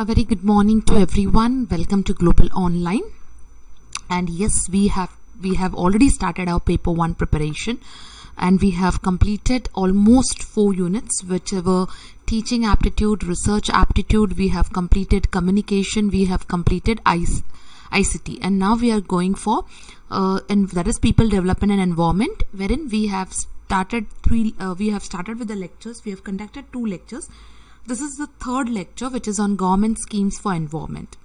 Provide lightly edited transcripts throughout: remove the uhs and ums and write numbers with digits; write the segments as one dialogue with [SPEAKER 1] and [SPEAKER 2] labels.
[SPEAKER 1] A very good morning to everyone. Welcome to Global Online. And yes, we have already started our paper 1 preparation, and we have completed almost 4 units, whichever teaching aptitude, research aptitude, we have completed communication, we have completed ICT, and now we are going for and that is people development and environment, wherein we have started with the lectures. We have conducted 2 lectures. This is the 3rd lecture, which is on government schemes for environment.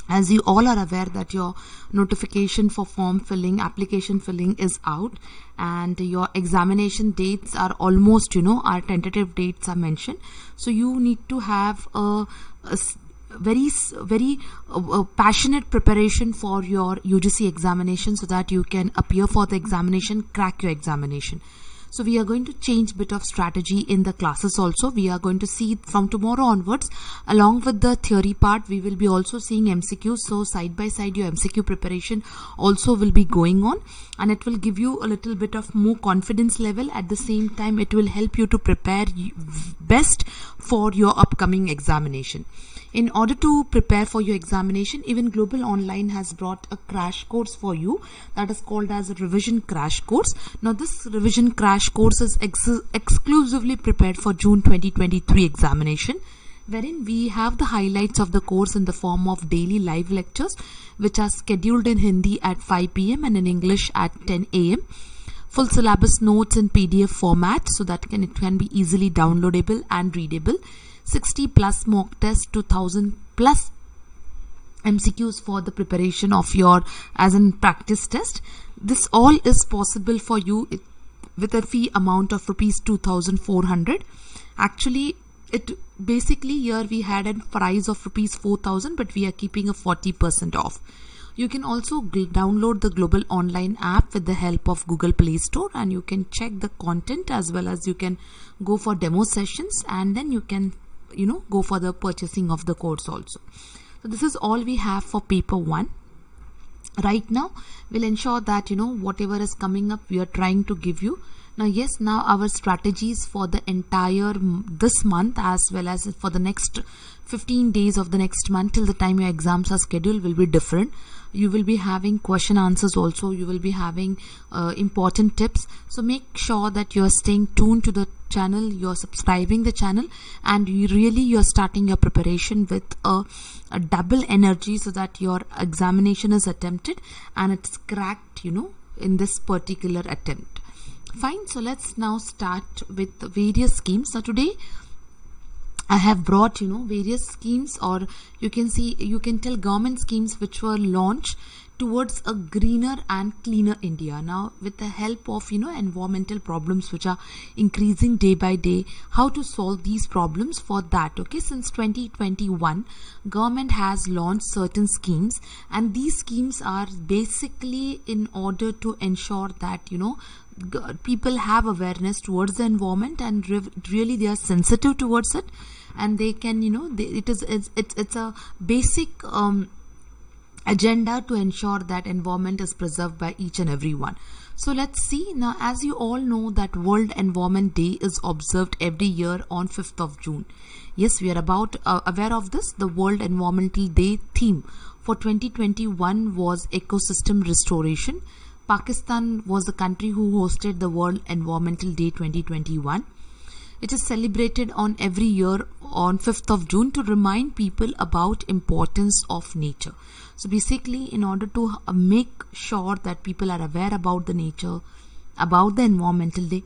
[SPEAKER 1] As you all are aware that your notification for form filling, application filling is out, and your examination dates are almost, our tentative dates are mentioned. So you need to have a very passionate preparation for your UGC examination, so that you can appear for the examination, crack your examination. So we are going to change bit of strategy in the classes also. We are going to see from tomorrow onwards, along with the theory part, we will be also seeing MCQs. So side by side, your MCQ preparation also will be going on, and it will give you a little bit of more confidence level. At the same time, it will help you to prepare best for your upcoming examination. In order to prepare for your examination, even Global Online has brought a crash course for you that is called as a revision crash course. Now this revision crash course is exclusively prepared for June 2023 examination, wherein we have the highlights of the course in the form of daily live lectures, which are scheduled in Hindi at 5 p.m. and in English at 10 a.m. Full syllabus notes in PDF format, so that it can be easily downloadable and readable. 60 plus mock tests, 2000 plus MCQs for the preparation of your as in practice test. This all is possible for you with a fee amount of rupees 2,400. Actually, it basically here we had a price of rupees 4,000, but we are keeping a 40% off. You can also download the Global Online app with the help of Google Play Store, and you can check the content, as well as you can go for demo sessions, and then you can go for the purchasing of the course also. So this is all we have for paper 1. Right now we'll ensure that whatever is coming up, we are trying to give you. Now our strategies for the entire this month, as well as for the next 15 days of the next month till the time your exams are scheduled, will be different. You will be having question answers also. You will be having important tips. So make sure that you are staying tuned to the channel, you are subscribing the channel, and you are starting your preparation with a double energy, so that your examination is attempted and it's cracked in this particular attempt. Fine, so let's now start with the various schemes. So today I have brought various schemes, or you can tell government schemes which were launched towards a greener and cleaner India. Now with the help of environmental problems which are increasing day by day, how to solve these problems for that. Okay, since 2021 government has launched certain schemes, and these schemes are basically in order to ensure that people have awareness towards the environment, and really they are sensitive towards it, and they can it's a basic agenda to ensure that environment is preserved by each and every one. So let's see. Now, as you all know that World Environment Day is observed every year on 5th of June. Yes, we are about aware of this. The World Environmental Day theme for 2021 was ecosystem restoration. Pakistan was the country who hosted the World Environmental Day 2021. It is celebrated on every year on 5th of June to remind people about importance of nature. So basically, in order to make sure that people are aware about the nature, about the environmental day,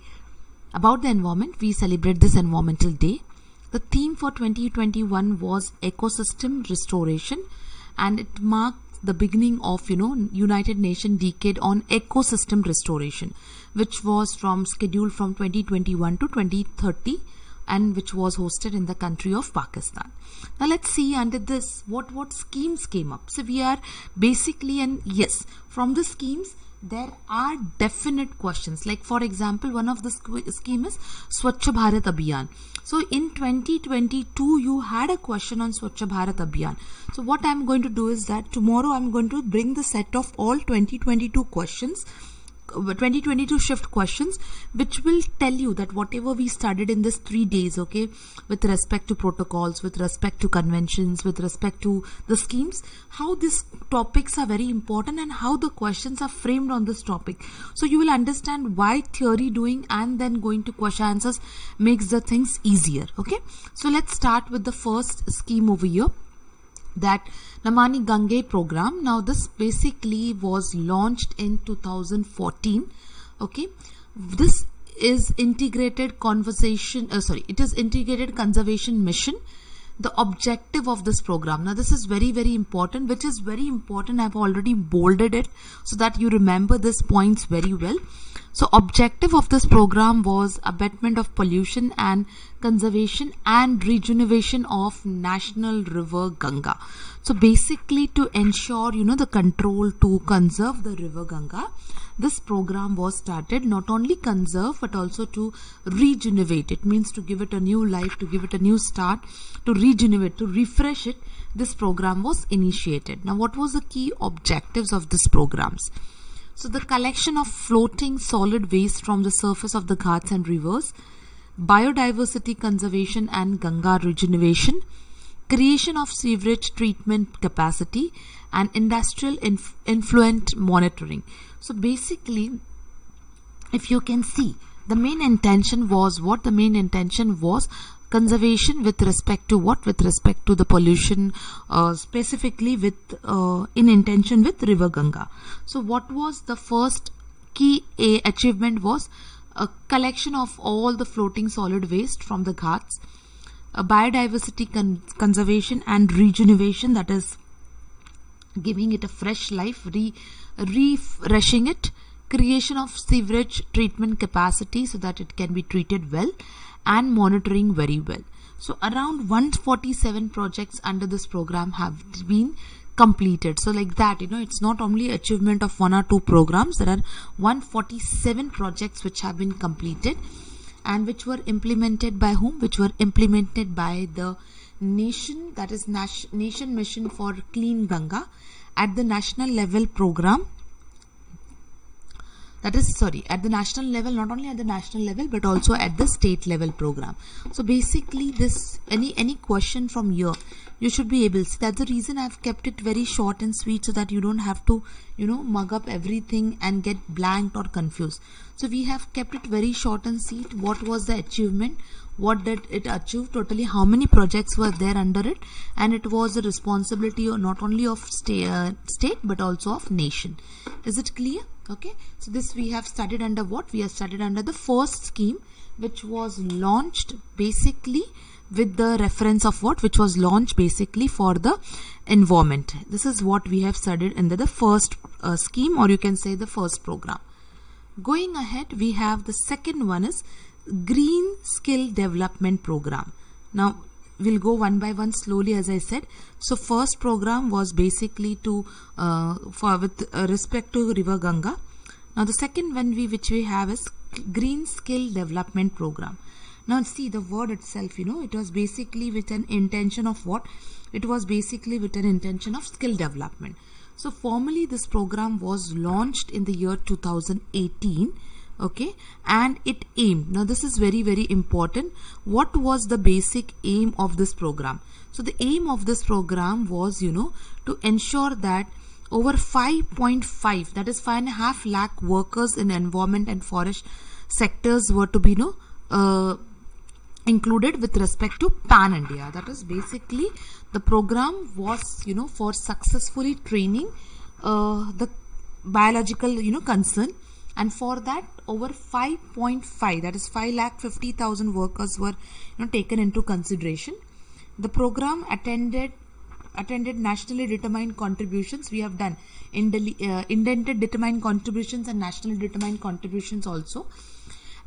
[SPEAKER 1] about the environment, we celebrate this environmental day. The theme for 2021 was ecosystem restoration, and it marked the beginning of United Nations decade on ecosystem restoration, which was scheduled from 2021 to 2030, and which was hosted in the country of Pakistan. Now let's see under this what schemes came up. So we are basically, and yes, from the schemes there are definite questions. Like for example, one of the scheme is Swachh Bharat Abhiyan. So in 2022 you had a question on Swachh Bharat Abhiyan. So what I'm going to do is that tomorrow I'm going to bring the set of all 2022 questions 2022 shift questions, which will tell you that whatever we studied in this 3 days, okay, with respect to protocols, with respect to conventions, with respect to the schemes, how these topics are very important and how the questions are framed on this topic. So you will understand why theory doing and then going to question answers makes the things easier. Okay, so let's start with the first scheme over here, that Namani Gange program. Now this basically was launched in 2014. Okay, this is integrated integrated conservation mission. The objective of this program, now this is very important, which is very important. I've already bolded it so that you remember these points very well. So objective of this program was abatement of pollution and conservation and rejuvenation of national river Ganga. So basically to ensure, the control to conserve the river Ganga, this program was started. Not only conserve but also to rejuvenate. It means to give it a new life, to give it a new start, to rejuvenate, to refresh it. This program was initiated. Now what was the key objectives of this programs? So the collection of floating solid waste from the surface of the ghats and rivers, biodiversity conservation and Ganga rejuvenation, creation of sewerage treatment capacity, and industrial influent monitoring. So basically, if you can see, the main intention was what? The main intention was conservation with respect to what? With respect to the pollution, specifically with in intention with river Ganga. So what was the first key achievement was a collection of all the floating solid waste from the ghats, a biodiversity conservation and rejuvenation, that is giving it a fresh life, refreshing it, creation of sewerage treatment capacity so that it can be treated well, and monitoring very well. So around 147 projects under this program have been completed. So like that, it's not only achievement of 1 or 2 programs. There are 147 projects which have been completed and which were implemented by whom? Which were implemented by the nation, that is Nation Mission for Clean Ganga, at the national level program. That is, at the national level, not only at the national level but also at the state level program. So basically this, any question from here, you should be able to see. That's the reason I've kept it very short and sweet, so that you don't have to, mug up everything and get blanked or confused. So we have kept it very short and sweet. What was the achievement? What did it achieve totally? How many projects were there under it? And it was the responsibility not only of state but also of nation. Is it clear? Okay, so this we have studied under what? We have studied under the first scheme, which was launched basically with the reference of what? Which was launched basically for the environment. This is what we have studied under the first scheme, or you can say the first program. Going ahead, we have the second one is Green Skill Development Program. Now we'll go one by one slowly, as I said. So first program was basically to with respect to river Ganga. Now the second one which we have is Green Skill Development Program. Now see the word itself, it was basically with an intention of what? It was basically with an intention of skill development. So formally this program was launched in the year 2018. Okay, and it aimed, now this is very important, what was the basic aim of this program? So the aim of this program was, to ensure that over 5.5, that is 5.5 lakh workers in environment and forest sectors were to be included with respect to Pan India. That is basically the program was, for successfully training the biological, concern. And for that, over 5.5, that is 5,50,000 workers were taken into consideration. The program attended nationally determined contributions. We have done indented determined contributions and nationally determined contributions also,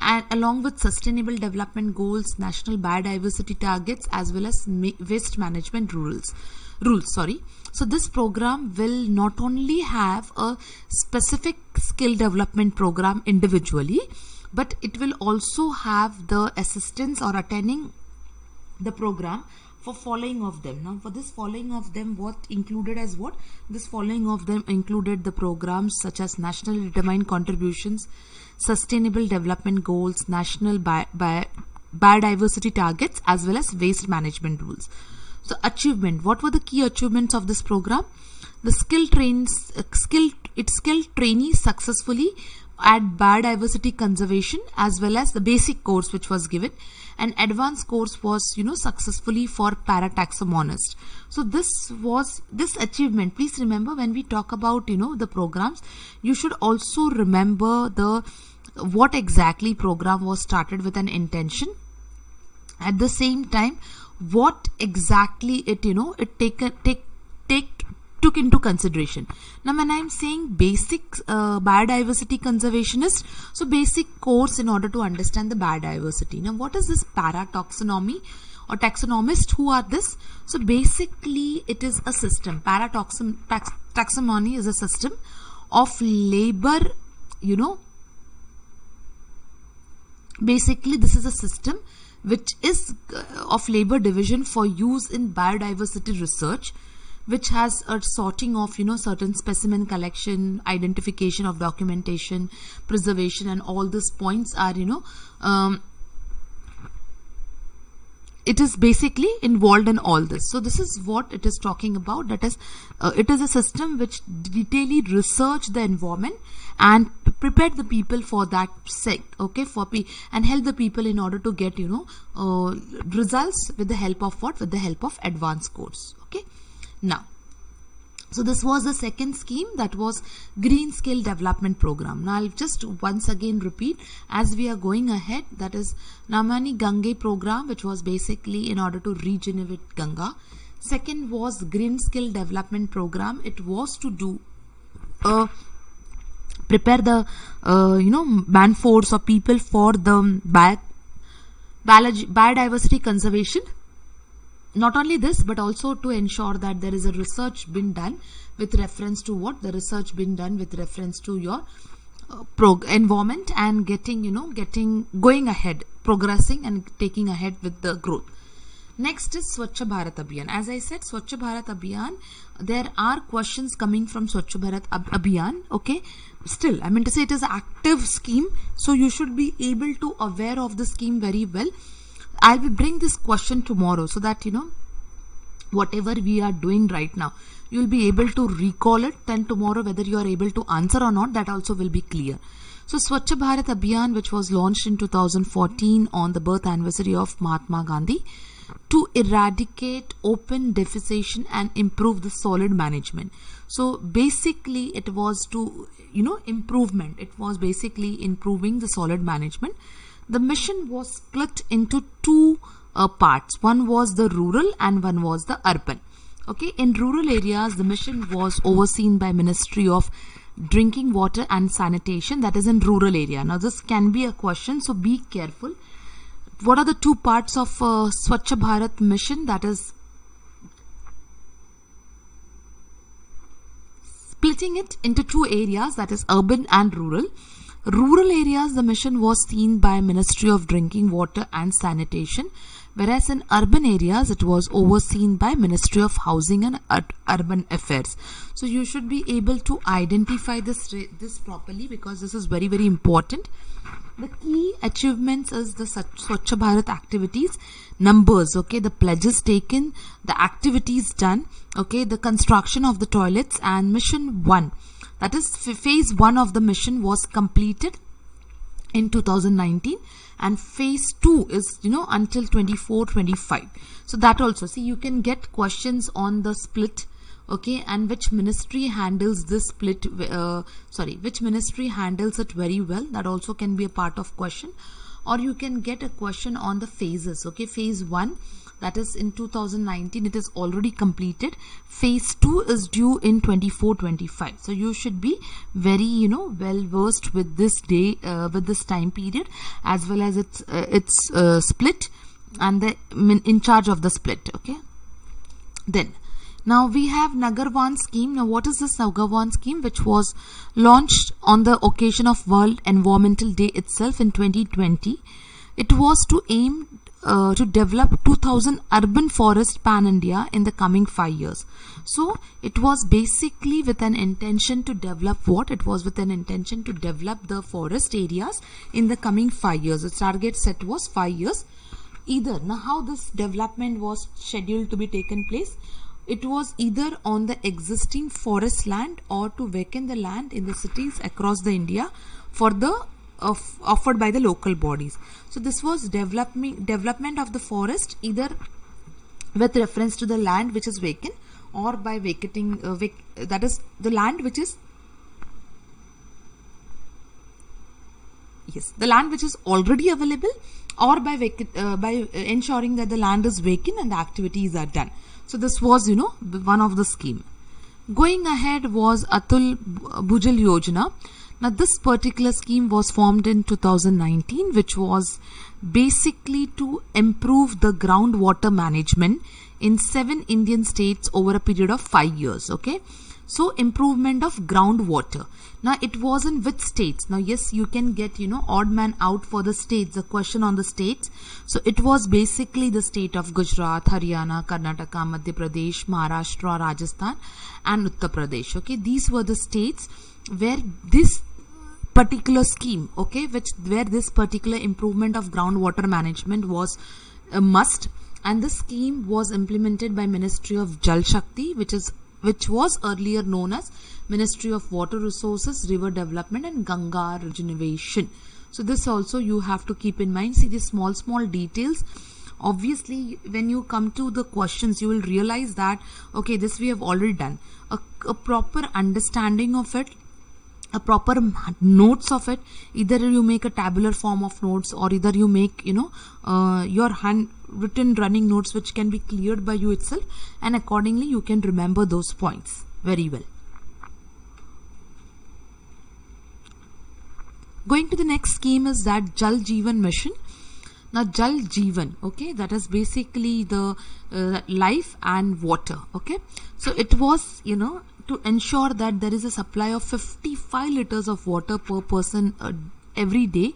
[SPEAKER 1] and along with sustainable development goals, national biodiversity targets, as well as waste management rules. So this program will not only have a specific skill development program individually, but it will also have the assistance or attending the program for following of them. Now for this following of them, what included as what? This following of them included the programs such as nationally determined contributions, sustainable development goals, national biodiversity targets, as well as waste management rules. So achievement, what were the key achievements of this program? The skilled trainees successfully at biodiversity conservation, as well as the basic course which was given, and advanced course was successfully for parataxonomist. So this was this achievement. Please remember, when we talk about the programs, you should also remember the what exactly program was started with an intention. At the same time, what exactly it took into consideration. Now when I'm saying basic biodiversity conservationist, so basic course in order to understand the biodiversity. Now what is this parataxonomy or taxonomist? Who are this? So basically it is a system. Taxonomy is a system of labor, basically this is a system which is of labor division for use in biodiversity research, which has a sorting of certain specimen collection, identification of documentation, preservation, and all these points are it is basically involved in all this. So this is what it is talking about. That is, it is a system which detailedly research the environment and prepare the people for that sect, okay, and help the people in order to get results with the help of what? With the help of advanced course. Okay. Now, so this was the second scheme, that was Green Skill Development Program. Now I'll just once again repeat as we are going ahead. That is Namani Gange program, which was basically in order to regenerate Ganga. Second was Green Skill Development Program. It was to do prepare the man force or people for the biodiversity conservation. Not only this, but also to ensure that there is a research been done with reference to what? The research been done with reference to your environment and going ahead, progressing and taking ahead with the growth. Next is Swachh Bharat Abhiyan. As I said, Swachh Bharat Abhiyan, there are questions coming from Swachh Bharat Abhiyan. Okay, still, I mean to say it is an active scheme, so you should be able to aware of the scheme very well. I will bring this question tomorrow so that whatever we are doing right now, you will be able to recall it. Then tomorrow, whether you are able to answer or not, that also will be clear. So Swachh Bharat Abhiyan, which was launched in 2014 on the birth anniversary of Mahatma Gandhi, to eradicate open defecation and improve the solid management. So basically it was to improvement. It was basically improving the solid management. The mission was split into two parts. One was the rural and one was the urban. Okay, in rural areas, the mission was overseen by Ministry of Drinking Water and Sanitation, that is in rural area. Now this can be a question, so be careful. What are the two parts of Swachh Bharat mission? That is splitting it into two areas, that is urban and rural. Rural areas, the mission was seen by Ministry of Drinking Water and Sanitation, whereas in urban areas it was overseen by Ministry of Housing and Urban Affairs. So you should be able to identify this properly, because this is very, very important. The key achievements is the Swachh Bharat activities, numbers, okay, the pledges taken, the activities done, okay, the construction of the toilets, and mission 1. That is phase 1 of the mission was completed in 2019, and phase 2 is until 24-25. So that also, see, you can get questions on the split, okay, and which ministry handles this split, which ministry handles it very well. That also can be a part of question. Or you can get a question on the phases, okay, phase 1, that is in 2019, it is already completed. Phase 2 is due in 24-25. So you should be very well versed with this with this time period, as well as its split and the in charge of the split. Okay, then now we have Nagarwan scheme. Now what is this Nagarwan scheme, which was launched on the occasion of World Environmental Day itself in 2020? It was to aim to develop 2000 urban forest pan-India in the coming 5 years. So it was basically with an intention to develop what? It was with an intention to develop the forest areas in the coming 5 years. The target set was 5 years. Either, now how this development was scheduled to be taken place? It was either on the existing forest land or to vacate the land in the cities across the India for the offered by the local bodies. So this was development of the forest either with reference to the land which is vacant or by vacating that is the land which is the land which is already available, or by ensuring that the land is vacant and the activities are done. So this was one of the scheme. Going ahead was Atul Bhujal Yojana. Now this particular scheme was formed in 2019, which was basically to improve the groundwater management in 7 Indian states over a period of 5 years. Okay, so improvement of groundwater. Now it was in which states? Now yes, you can get odd man out for the states, the question on the states. So it was basically the state of Gujarat, Haryana, Karnataka, Madhya Pradesh, Maharashtra, Rajasthan and Uttar Pradesh. Okay, these were the states where this particular scheme, okay, where this particular improvement of groundwater management was a must, and the scheme was implemented by Ministry of Jal Shakti, which was earlier known as Ministry of Water Resources, River Development and Ganga Regeneration. So this also you have to keep in mind. See these small details. Obviously when you come to the questions, you will realize that okay, this we have already done. A proper understanding of it, a proper notes of it, either you make a tabular form of notes or either you make your handwritten running notes which can be cleared by you itself, and accordingly you can remember those points very well. Going to the next scheme is that Jal Jeevan Mission. Now Jal Jeevan, okay, that is basically the life and water. Okay, so it was to ensure that there is a supply of 55 liters of water per person every day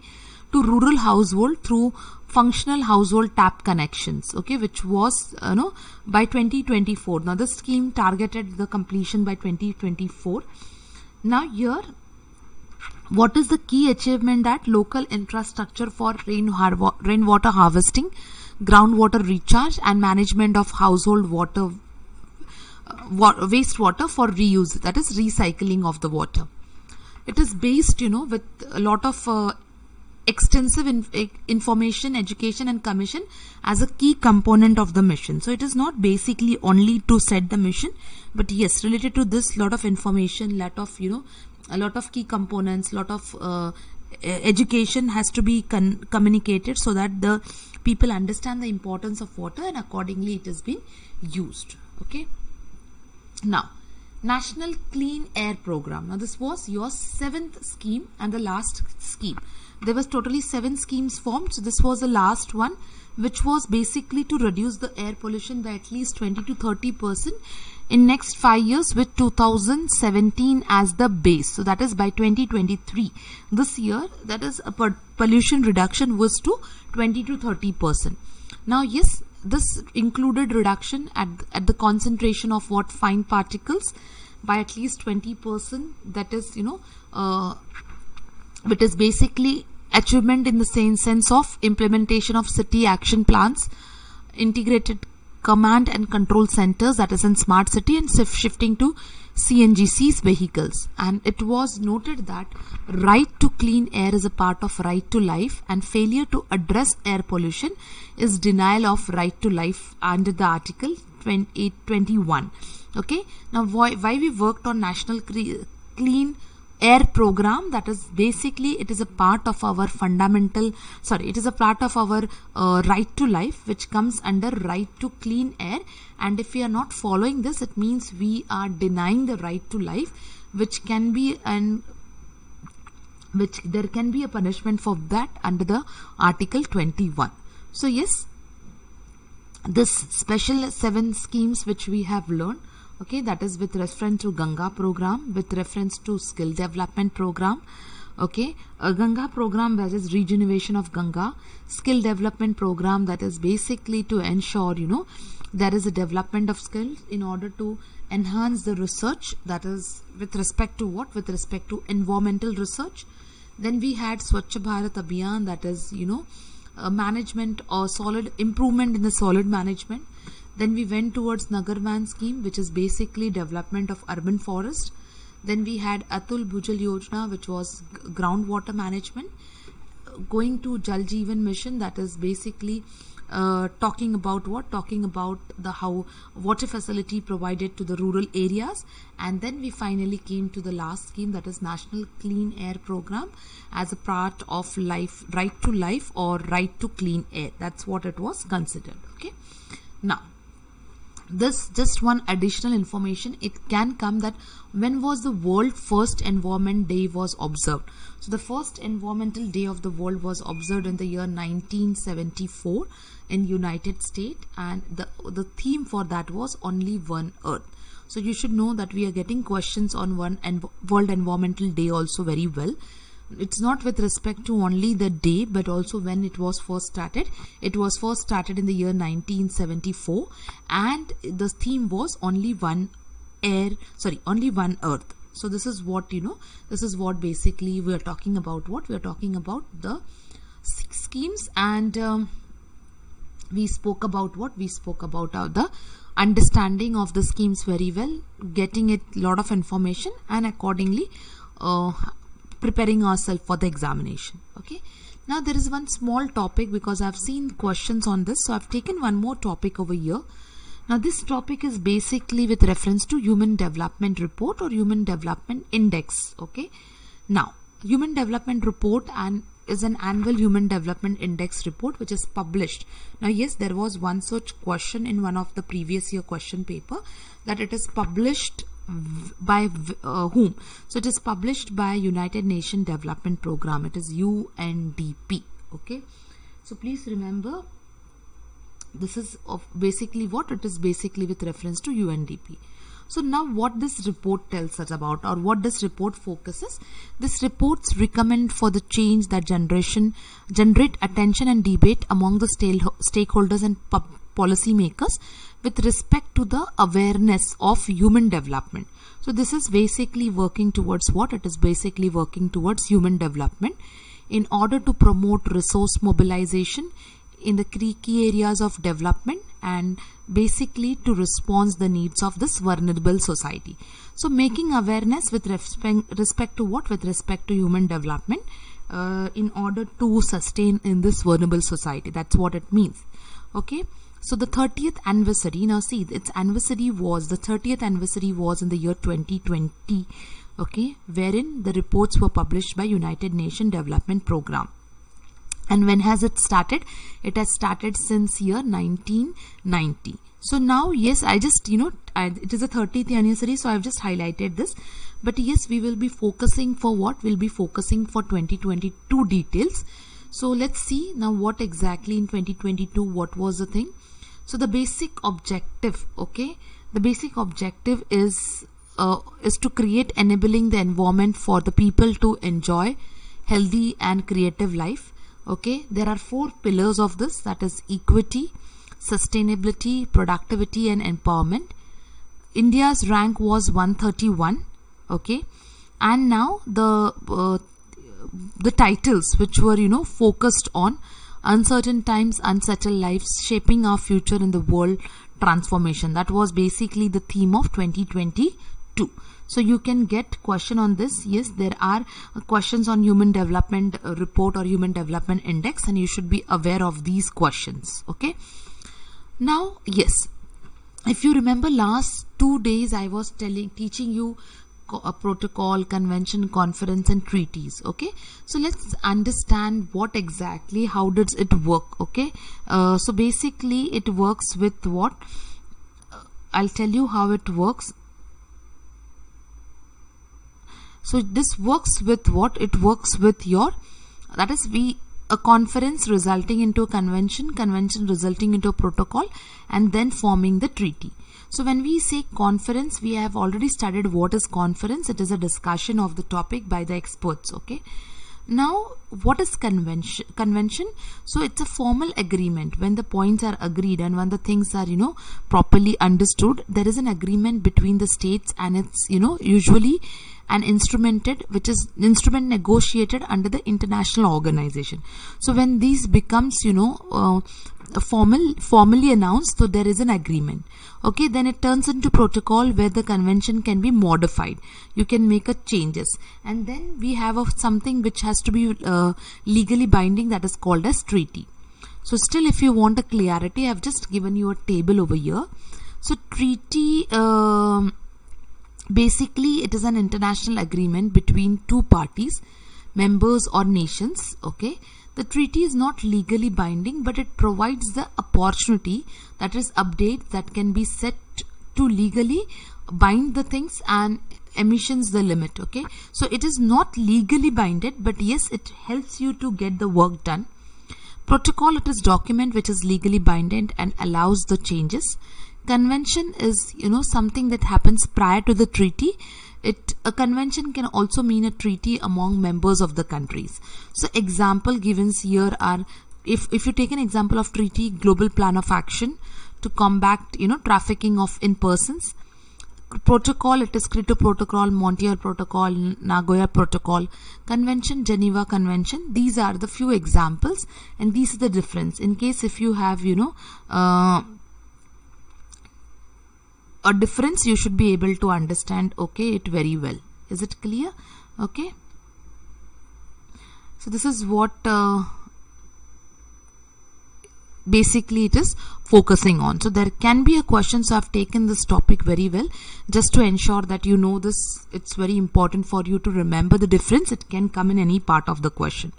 [SPEAKER 1] to rural household through functional household tap connections, okay, which was by 2024. Now this scheme targeted the completion by 2024. Now here, what is the key achievement? That local infrastructure for rainwater harvesting, groundwater recharge and management of household water wastewater for reuse, that is recycling of the water. It is based with a lot of extensive information, education and commission as a key component of the mission. So it is not basically only to set the mission, but yes, related to this, lot of information, lot of a lot of key components, lot of education has to be communicated so that the people understand the importance of water and accordingly it has been used. Okay, now National Clean Air Program. Now this was your 7th scheme and the last scheme. There was totally 7 schemes formed, so this was the last one, which was basically to reduce the air pollution by at least 20 to 30% in next 5 years with 2017 as the base. So that is by 2023. This year, that is a pollution reduction was to 20 to 30%. Now yes, this included reduction at the concentration of what fine particles by at least 20%. That is it is basically achievement in the same sense of implementation of city action plans, integrated command and control centers, that is in smart city, and shifting to CNGC's vehicles. And it was noted that right to clean air is a part of right to life, and failure to address air pollution is denial of right to life under the article 21. Okay, now why we worked on National Clean Air Program? That is basically it is a part of our it is a part of our right to life, which comes under right to clean air, and if we are not following this, it means we are denying the right to life, which can be there can be a punishment for that under the article 21. So yes, this special 7 schemes which we have learned, okay, that is with reference to Ganga program, with reference to skill development program, Okay, a Ganga program, that is regeneration of Ganga. Skill development program, that is basically to ensure, there is a development of skills in order to enhance the research, that is with respect to what? With respect to environmental research. Then we had Swachh Bharat Abhiyan, that is, management or solid improvement in the solid management. Then we went towards Nagarvan scheme, which is basically development of urban forest. Then we had Atul Bhujal Yojana, which was groundwater management. Going to Jal Jeevan Mission, that is basically talking about what? Talking about the how water facility provided to the rural areas. And then we finally came to the last scheme, that is National Clean Air Program, as a part of life, right to life or right to clean air. That's what it was considered. Okay. Now, this just one additional information, it can come that when was the world first environment day was observed. So the first environmental day of the world was observed in the year 1974 in United States, and the theme for that was only one earth. So you should know that we are getting questions on World Environmental Day also very well. It's not with respect to only the day, but also when it was first started. It was first started in the year 1974, and the theme was only one earth. So this is what, this is what basically we are talking about. What we are talking about, the schemes, and we spoke about what? We spoke about the understanding of the schemes very well, getting it lot of information, and accordingly preparing ourselves for the examination. Okay, now there is one small topic, because I've seen questions on this, so I've taken one more topic over here. Now this topic is basically with reference to Human Development Report or Human Development Index. Okay, now Human Development Report is an annual Human Development Index report which is published. Now yes, there was one such question in one of the previous year question paper, that it is published by whom? So it is published by United Nations Development Program. It is UNDP. Okay, so please remember, this is of basically what? It is basically with reference to UNDP. So now what this report tells us about, or what this report focuses, this reports recommend for the change that generate attention and debate among the stakeholders and policy makers with respect to the awareness of human development. So this is basically working towards what? It is basically working towards human development in order to promote resource mobilization in the key areas of development, and basically to respond the needs of this vulnerable society. So making awareness with respect to what? With respect to human development in order to sustain in this vulnerable society. That's what it means. Okay, so the 30th anniversary, now see, its anniversary was, the 30th anniversary was in the year 2020. Okay, wherein the reports were published by United Nations Development Program. And when has it started? It has started since year 1990. So now, yes, I just, it is a 30th anniversary, so I've just highlighted this. But yes, we will be focusing for what? We'll be focusing for 2022 details. So let's see now what exactly in 2022, what was the thing. So the basic objective, okay, the basic objective is to create enabling the environment for the people to enjoy healthy and creative life. Okay, there are 4 pillars of this, that is equity, sustainability, productivity and empowerment. India's rank was 131. Okay, and now the titles which were focused on uncertain times, unsettled lives, shaping our future in the world transformation. That was basically the theme of 2022. So you can get question on this. Yes, there are questions on Human Development Report or Human Development Index, and you should be aware of these questions. Okay, now yes, if you remember, last 2 days I was teaching you a protocol, convention, conference and treaties. Okay, so let's understand what exactly, how does it work. Okay, so basically it works with what? I'll tell you how it works. So this works with what? It works with your, that is, a conference resulting into a convention, convention resulting into a protocol, and then forming the treaty. So when we say conference, we have already studied what is conference. It is a discussion of the topic by the experts. Okay. Now, what is convention? Convention, so it's a formal agreement when the points are agreed and when the things are, properly understood. There is an agreement between the states, and it's, usually an instrument negotiated under the international organization. So when these becomes, formally announced, so there is an agreement. Okay, then it turns into protocol where the convention can be modified. You can make a changes, and then we have something which has to be legally binding, that is called as treaty. So still, if you want a clarity, I have just given you a table over here. So treaty, basically it is an international agreement between two parties, members or nations. Okay, the treaty is not legally binding, but it provides the opportunity, that is update, that can be set to legally bind the things and emissions the limit. Okay, so it is not legally binded, but yes, it helps you to get the work done. Protocol, it is document which is legally binding and allows the changes. Convention is, something that happens prior to the treaty. A convention can also mean a treaty among members of the countries. So example given here are, if you take an example of treaty, Global Plan of Action to combat, trafficking of in persons. Protocol, it is Kyoto Protocol, Montreal Protocol, Nagoya Protocol. Convention, Geneva Convention. These are the few examples, and these are the difference. In case if you have, a difference, you should be able to understand, okay, it very well. Is it clear? Okay. So this is what basically it is focusing on. So there can be a question, so I've taken this topic very well just to ensure that you know this. It's very important for you to remember the difference. It can come in any part of the question.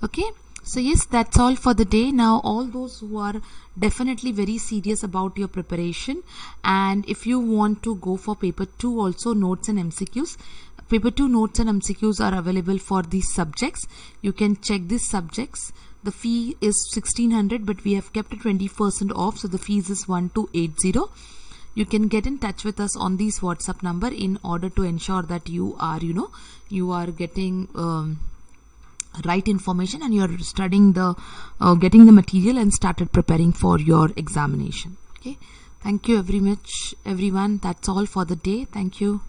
[SPEAKER 1] Okay. So yes, that's all for the day. Now all those who are definitely very serious about your preparation, and if you want to go for paper 2 also, notes and MCQs, paper 2 notes and MCQs are available for these subjects. You can check these subjects. The fee is 1600, but we have kept it 20% off, so the fees is 1280. You can get in touch with us on this WhatsApp number in order to ensure that you are, you are getting right information, and you are studying getting the material and started preparing for your examination. Okay, thank you very much everyone. That's all for the day. Thank you.